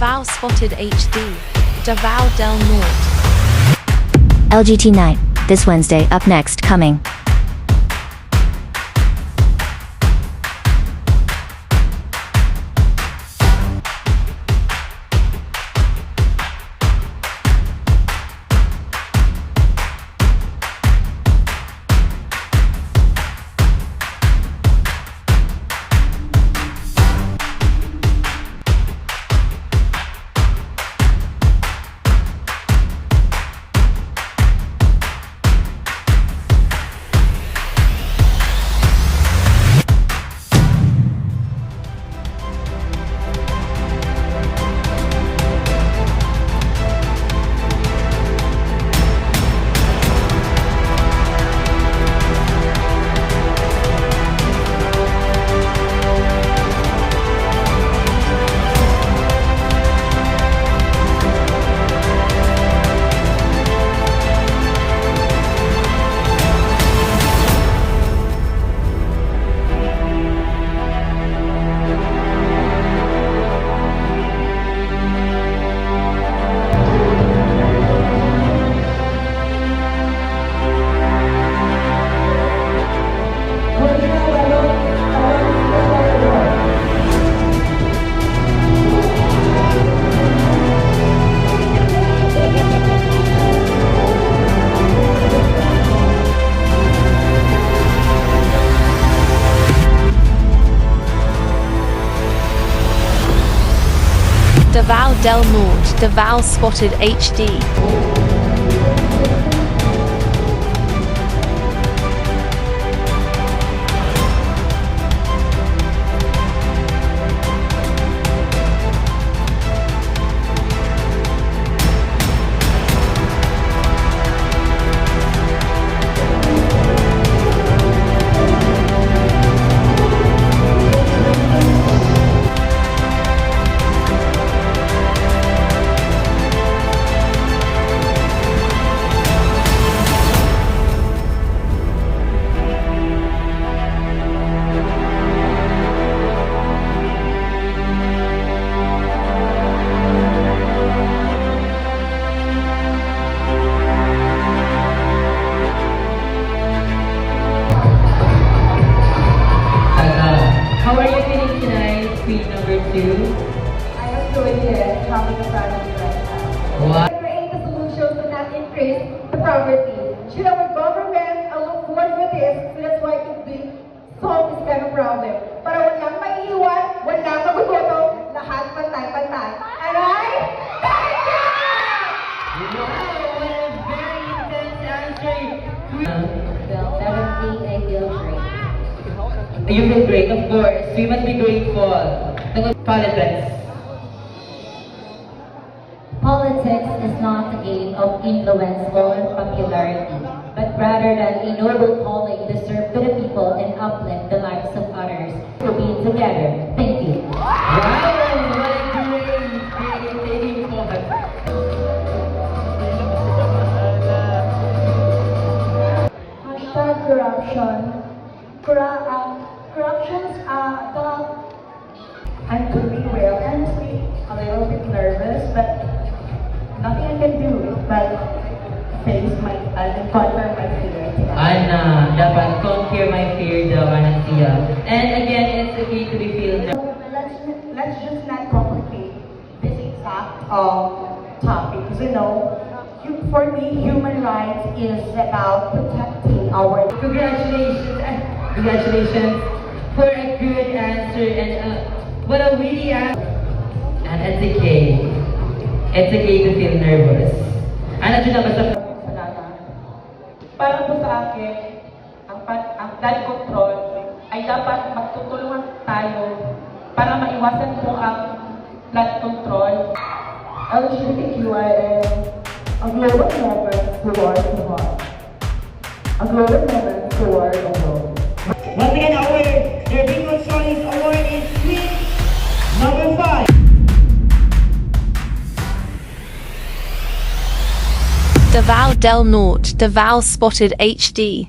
Davao spotted HD. Davao del Norte. LGT night, this Wednesday. Up next, coming. Davao del Norte. Davao spotted HD. How are you feeling tonight, queen number 2? I am doing it, having a family right now. What? Create a solution to not increase the poverty. Should our government look forward with this, so that's why it could be solve this kind of problem. Para walang maiiwan, walang magugutom, lahat pantay-pantay. Alright? Thank you! Wow, what a very intense answer. Well, 17, I feel great. You feel great, of course. We must be grateful. Politics. Politics is not a game of influence or popularity, but rather than a noble calling to serve to the people and uplift the lives of others. For being together. Thank you. Wow, what a great taking forward. Hashtag corruption. Corruptions I'm doing well and a little bit nervous, but nothing I can do but face and conquer my fear. Anna, dapat conquer my fear daw, Anastasia. And again, it's okay to be feeling Let's just not complicate this exact topic. Because for me, human rights is about protecting our. Congratulations for a good answer and what a witty answer. And it's okay. It's okay to feel nervous. Ano dyan na basta? Para po sa akin, ang blood control ay dapat magtutulungan tayo para maiwasan po ang blood control. LGBTQIA, a global movement toward the world. A global movement toward the world. Once again, their bingo choice award is queen number 5. Davao del Norte. Davao spotted HD.